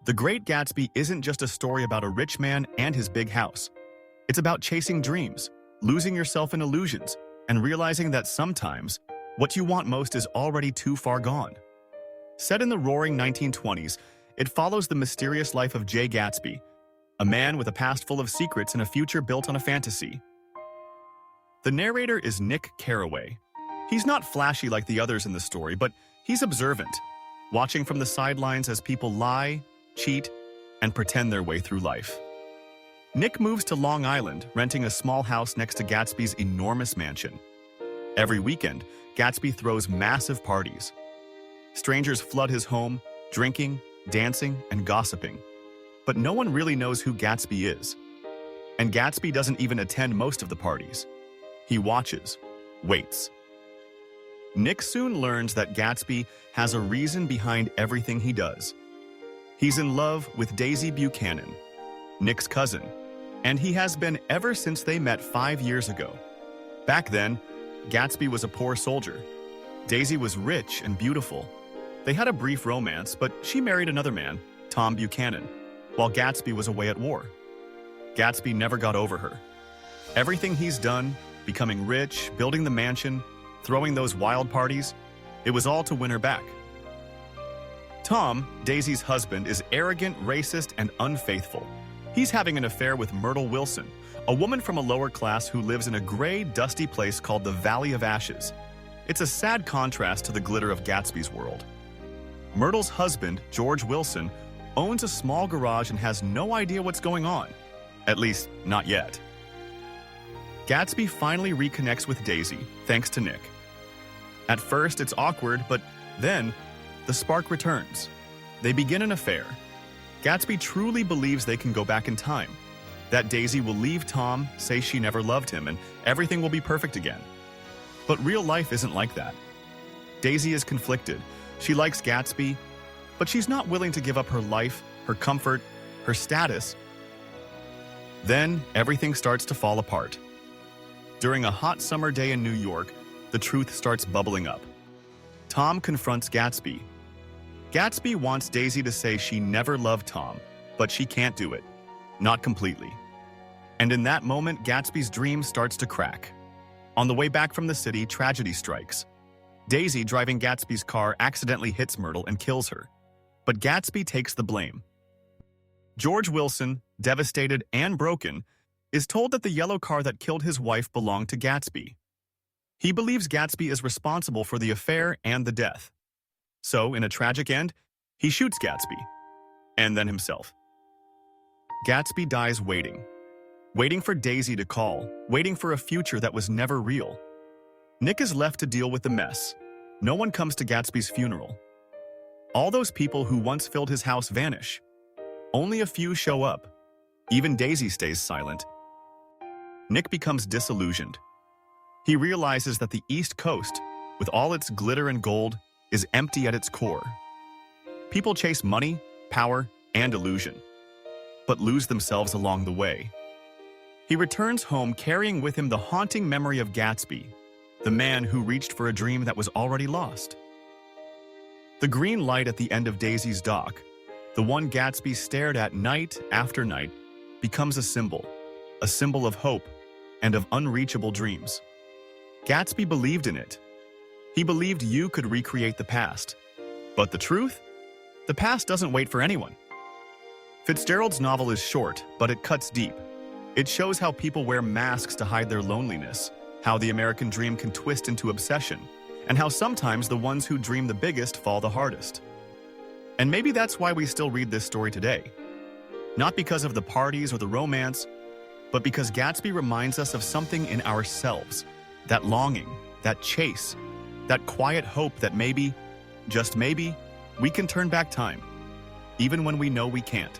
The Great Gatsby isn't just a story about a rich man and his big house. It's about chasing dreams, losing yourself in illusions, and realizing that sometimes what you want most is already too far gone. Set in the roaring 1920s, it follows the mysterious life of Jay Gatsby, a man with a past full of secrets and a future built on a fantasy. The narrator is Nick Carraway. He's not flashy like the others in the story, but he's observant, watching from the sidelines as people lie, cheat, and pretend their way through life. Nick moves to Long Island, renting a small house next to Gatsby's enormous mansion. Every weekend, Gatsby throws massive parties. Strangers flood his home, drinking, dancing, and gossiping. But no one really knows who Gatsby is. And Gatsby doesn't even attend most of the parties. He watches, waits. Nick soon learns that Gatsby has a reason behind everything he does. He's in love with Daisy Buchanan, Nick's cousin, and he has been ever since they met 5 years ago. Back then, Gatsby was a poor soldier. Daisy was rich and beautiful. They had a brief romance, but she married another man, Tom Buchanan, while Gatsby was away at war. Gatsby never got over her. Everything he's done, becoming rich, building the mansion, throwing those wild parties, it was all to win her back. Tom, Daisy's husband, is arrogant, racist, and unfaithful. He's having an affair with Myrtle Wilson, a woman from a lower class who lives in a gray, dusty place called the Valley of Ashes. It's a sad contrast to the glitter of Gatsby's world. Myrtle's husband, George Wilson, owns a small garage and has no idea what's going on. At least, not yet. Gatsby finally reconnects with Daisy, thanks to Nick. At first, it's awkward, but then, the spark returns. They begin an affair. Gatsby truly believes they can go back in time, that Daisy will leave Tom, say she never loved him, and everything will be perfect again. But real life isn't like that. Daisy is conflicted. She likes Gatsby, but she's not willing to give up her life, her comfort, her status. Then, everything starts to fall apart. During a hot summer day in New York, the truth starts bubbling up. Tom confronts Gatsby. Gatsby wants Daisy to say she never loved Tom, but she can't do it. Not completely. And in that moment, Gatsby's dream starts to crack. On the way back from the city, tragedy strikes. Daisy, driving Gatsby's car, accidentally hits Myrtle and kills her. But Gatsby takes the blame. George Wilson, devastated and broken, is told that the yellow car that killed his wife belonged to Gatsby. He believes Gatsby is responsible for the affair and the death. So, in a tragic end, he shoots Gatsby, and then himself. Gatsby dies waiting for Daisy to call, waiting for a future that was never real. Nick is left to deal with the mess. No one comes to Gatsby's funeral. All those people who once filled his house vanish. Only a few show up. Even Daisy stays silent. Nick becomes disillusioned. He realizes that the East Coast, with all its glitter and gold, is empty at its core. People chase money, power, and illusion, but lose themselves along the way. He returns home carrying with him the haunting memory of Gatsby, the man who reached for a dream that was already lost. The green light at the end of Daisy's dock, the one Gatsby stared at night after night, becomes a symbol of hope and of unreachable dreams. Gatsby believed in it. He believed you could recreate the past. But the truth? The past doesn't wait for anyone. Fitzgerald's novel is short, but it cuts deep. It shows how people wear masks to hide their loneliness, how the American dream can twist into obsession, and how sometimes the ones who dream the biggest fall the hardest. And maybe that's why we still read this story today. Not because of the parties or the romance, but because Gatsby reminds us of something in ourselves, that longing, that chase, that quiet hope that maybe, just maybe, we can turn back time, even when we know we can't.